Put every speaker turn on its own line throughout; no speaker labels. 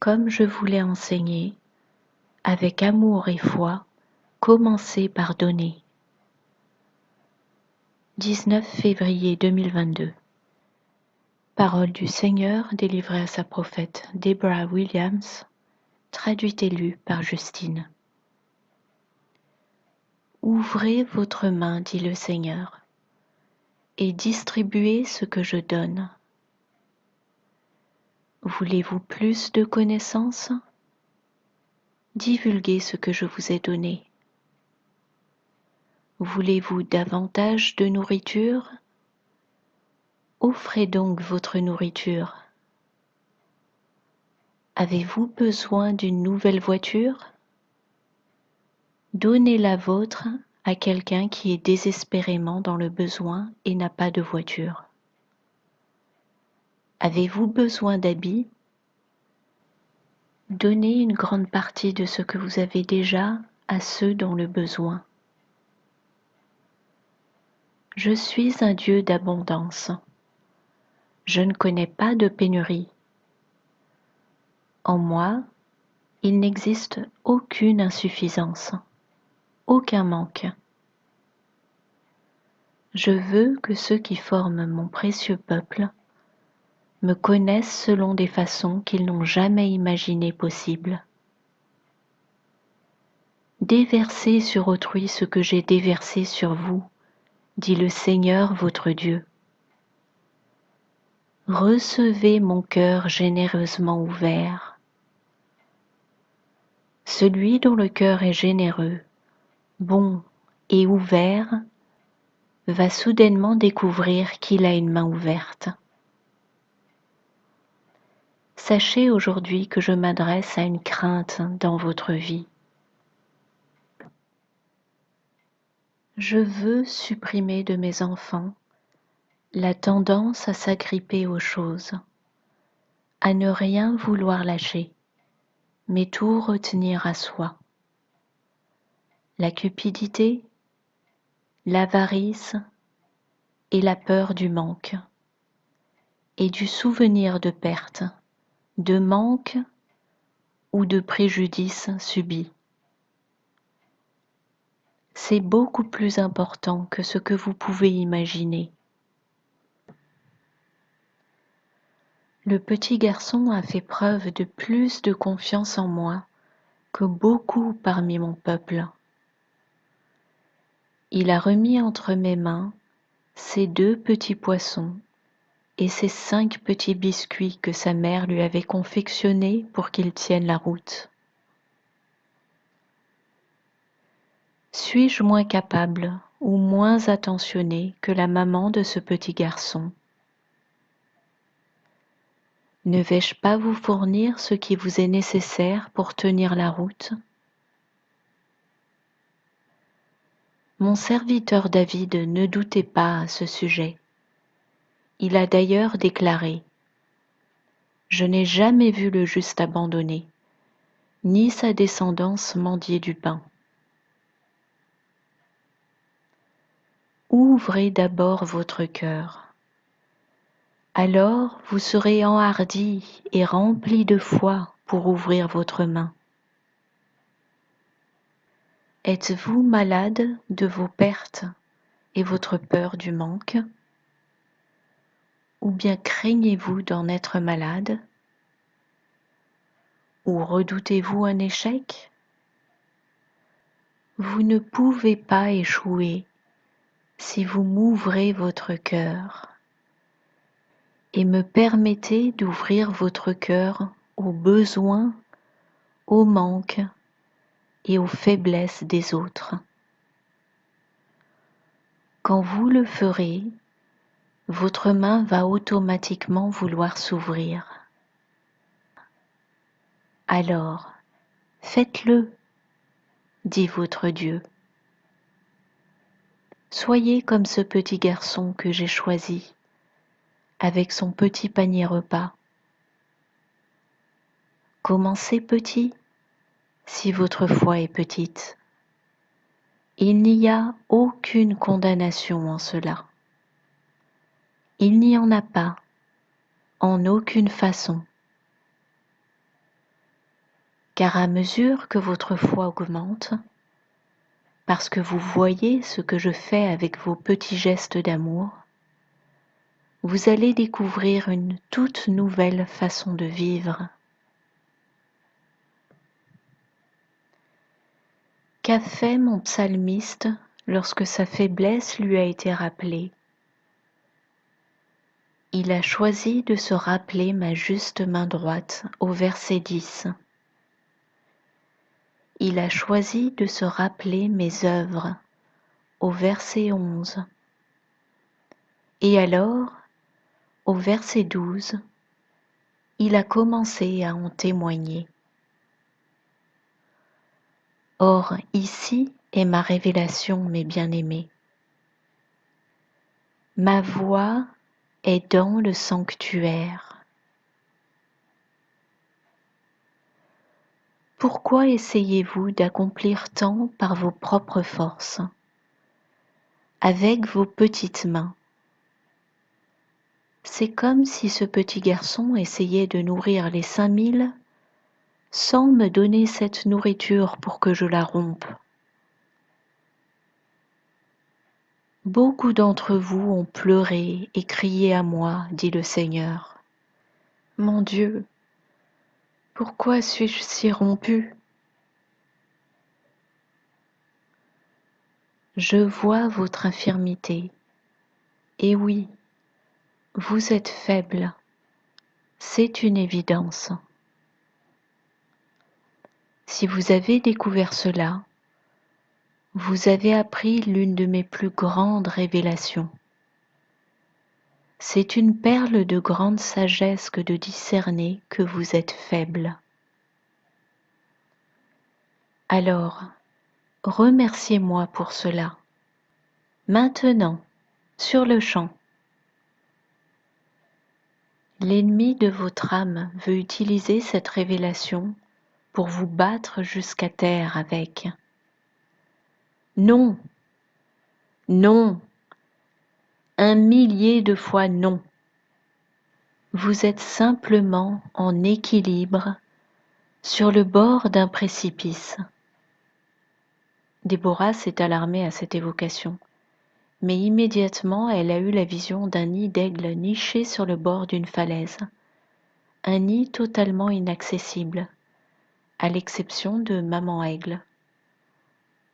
comme je vous l'ai enseigné, avec amour et foi, commencez par donner. 19 février 2022. Parole du Seigneur délivrée à sa prophète Deborah Williams, traduite et lue par Justine. Ouvrez votre main, dit le Seigneur, et distribuez ce que je donne. Voulez-vous plus de connaissances? Divulguez ce que je vous ai donné. Voulez-vous davantage de nourriture? Offrez donc votre nourriture. Avez-vous besoin d'une nouvelle voiture? Donnez la vôtre à quelqu'un qui est désespérément dans le besoin et n'a pas de voiture. Avez-vous besoin d'habits? Donnez une grande partie de ce que vous avez déjà à ceux dont le besoin. Je suis un Dieu d'abondance. Je ne connais pas de pénurie. En moi, il n'existe aucune insuffisance, aucun manque. Je veux que ceux qui forment mon précieux peuple me connaissent selon des façons qu'ils n'ont jamais imaginées possibles. Déversez sur autrui ce que j'ai déversé sur vous, dit le Seigneur votre Dieu. Recevez mon cœur généreusement ouvert. Celui dont le cœur est généreux, bon et ouvert, va soudainement découvrir qu'il a une main ouverte. Sachez aujourd'hui que je m'adresse à une crainte dans votre vie. Je veux supprimer de mes enfants la tendance à s'agripper aux choses, à ne rien vouloir lâcher, mais tout retenir à soi. La cupidité, l'avarice et la peur du manque, et du souvenir de perte, de manque ou de préjudice subis. C'est beaucoup plus important que ce que vous pouvez imaginer. Le petit garçon a fait preuve de plus de confiance en moi que beaucoup parmi mon peuple. Il a remis entre mes mains ses 2 petits poissons et ses 5 petits biscuits que sa mère lui avait confectionnés pour qu'ils tiennent la route. Suis-je moins capable ou moins attentionnée que la maman de ce petit garçon? Ne vais-je pas vous fournir ce qui vous est nécessaire pour tenir la route? Mon serviteur David ne doutait pas à ce sujet. Il a d'ailleurs déclaré: Je n'ai jamais vu le juste abandonné, ni sa descendance mendier du pain. Ouvrez d'abord votre cœur. Alors vous serez enhardi et rempli de foi pour ouvrir votre main. Êtes-vous malade de vos pertes et votre peur du manque? Ou bien craignez-vous d'en être malade? Ou redoutez-vous un échec? Vous ne pouvez pas échouer si vous m'ouvrez votre cœur et me permettez d'ouvrir votre cœur aux besoins, aux manques et aux faiblesses des autres. Quand vous le ferez, votre main va automatiquement vouloir s'ouvrir. Alors, faites-le, dit votre Dieu. Soyez comme ce petit garçon que j'ai choisi, avec son petit panier repas. Commencez petit, si votre foi est petite. Il n'y a aucune condamnation en cela. Il n'y en a pas, en aucune façon. car à mesure que votre foi augmente, parce que vous voyez ce que je fais avec vos petits gestes d'amour, vous allez découvrir une toute nouvelle façon de vivre. Qu'a fait mon psalmiste lorsque sa faiblesse lui a été rappelée? Il a choisi de se rappeler ma juste main droite au verset 10. Il a choisi de se rappeler mes œuvres au verset 11. Et alors, au verset 12, il a commencé à en témoigner. Or, ici est ma révélation, mes bien-aimés. Ma voix est dans le sanctuaire. Pourquoi essayez-vous d'accomplir tant par vos propres forces, avec vos petites mains? C'est comme si ce petit garçon essayait de nourrir les 5000 sans me donner cette nourriture pour que je la rompe. Beaucoup d'entre vous ont pleuré et crié à moi, dit le Seigneur. Mon Dieu, pourquoi suis-je si rompu? Je vois votre infirmité. Et oui, vous êtes faible. C'est une évidence. Si vous avez découvert cela, vous avez appris l'une de mes plus grandes révélations. C'est une perle de grande sagesse que de discerner que vous êtes faible. Alors, remerciez-moi pour cela. Maintenant, sur le champ. L'ennemi de votre âme veut utiliser cette révélation pour vous battre jusqu'à terre avec. Non, non, 1 000 de fois non. Vous êtes simplement en équilibre sur le bord d'un précipice. Déborah s'est alarmée à cette évocation, mais immédiatement elle a eu la vision d'un nid d'aigle niché sur le bord d'une falaise, un nid totalement inaccessible, à l'exception de Maman Aigle.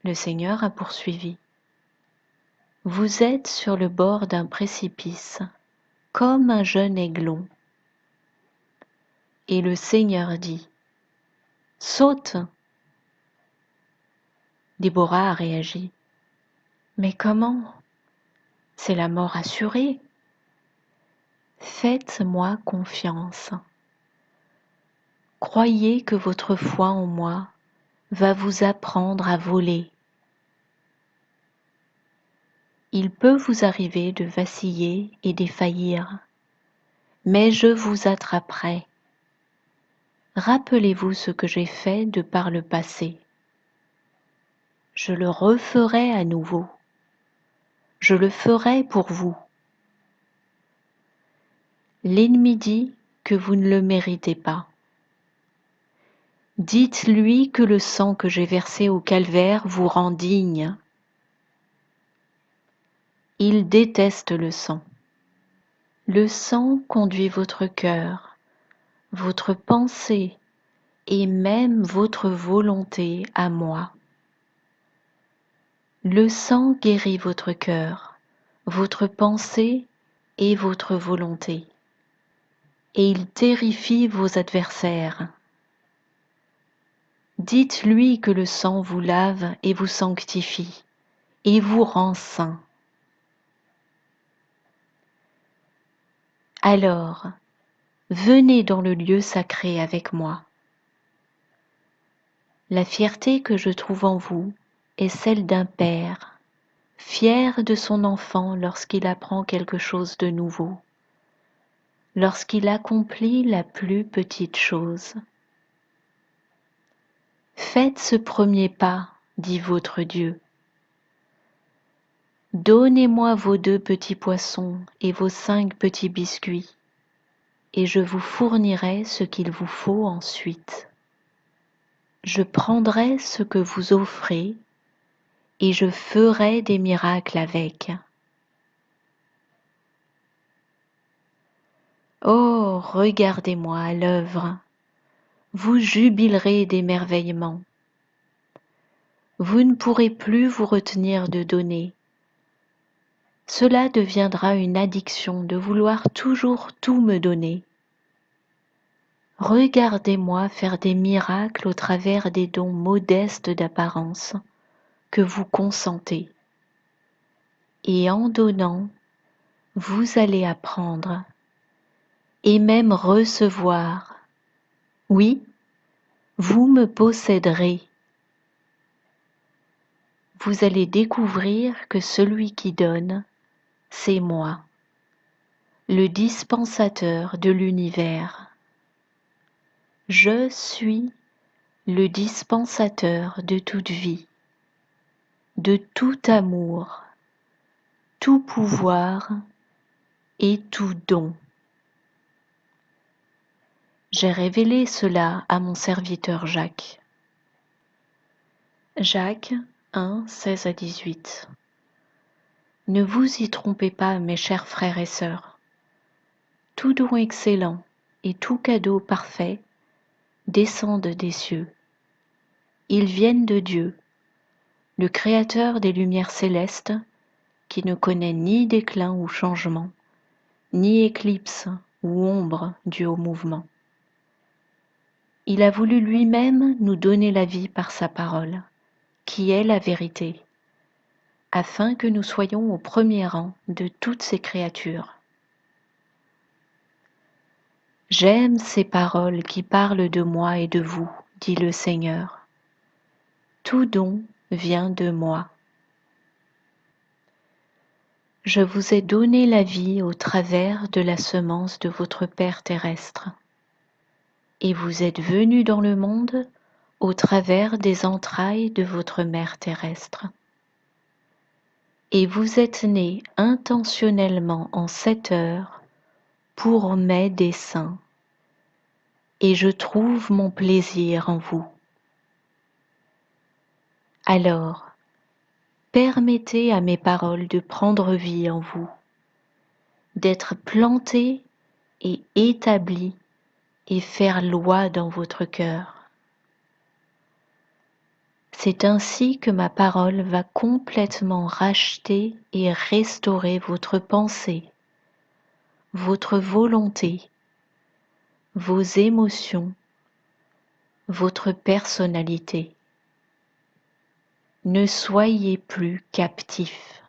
Le Seigneur a poursuivi. Vous êtes sur le bord d'un précipice, comme un jeune aiglon. Et le Seigneur dit, saute! Déborah a réagi. Mais comment? C'est la mort assurée. Faites-moi confiance. Croyez que votre foi en moi va vous apprendre à voler. Il peut vous arriver de vaciller et défaillir, mais je vous attraperai. Rappelez-vous ce que j'ai fait de par le passé. Je le referai à nouveau. Je le ferai pour vous. L'ennemi dit que vous ne le méritez pas. Dites-lui que le sang que j'ai versé au calvaire vous rend digne. Il déteste le sang. Le sang conduit votre cœur, votre pensée et même votre volonté à moi. Le sang guérit votre cœur, votre pensée et votre volonté, et il terrifie vos adversaires. Dites-lui que le sang vous lave et vous sanctifie, et vous rend saint. Alors, venez dans le lieu sacré avec moi. La fierté que je trouve en vous est celle d'un père, fier de son enfant lorsqu'il apprend quelque chose de nouveau, lorsqu'il accomplit la plus petite chose. Faites ce premier pas, dit votre Dieu. Donnez-moi vos 2 petits poissons et vos 5 petits biscuits, et je vous fournirai ce qu'il vous faut ensuite. Je prendrai ce que vous offrez et je ferai des miracles avec. Oh, regardez-moi à l'œuvre, vous jubilerez d'émerveillement. Vous ne pourrez plus vous retenir de donner. Cela deviendra une addiction de vouloir toujours tout me donner. Regardez-moi faire des miracles au travers des dons modestes d'apparence que vous consentez. Et en donnant, vous allez apprendre et même recevoir. Oui, vous me posséderez. Vous allez découvrir que celui qui donne, c'est moi, le dispensateur de l'univers. Je suis le dispensateur de toute vie, de tout amour, tout pouvoir et tout don. J'ai révélé cela à mon serviteur Jacques. Jacques 1, 16 à 18. Ne vous y trompez pas, mes chers frères et sœurs. Tout don excellent et tout cadeau parfait descendent des cieux. Ils viennent de Dieu, le Créateur des lumières célestes, qui ne connaît ni déclin ou changement, ni éclipse ou ombre due au mouvement. Il a voulu lui-même nous donner la vie par sa parole, qui est la vérité, afin que nous soyons au premier rang de toutes ces créatures. J'aime ces paroles qui parlent de moi et de vous, dit le Seigneur. Tout don vient de moi. Je vous ai donné la vie au travers de la semence de votre Père terrestre, et vous êtes venus dans le monde au travers des entrailles de votre Mère terrestre. Et vous êtes nés intentionnellement en cette heure pour mes desseins, et je trouve mon plaisir en vous. Alors, permettez à mes paroles de prendre vie en vous, d'être plantées et établies et faire loi dans votre cœur. C'est ainsi que ma parole va complètement racheter et restaurer votre pensée, votre volonté, vos émotions, votre personnalité. Ne soyez plus captifs.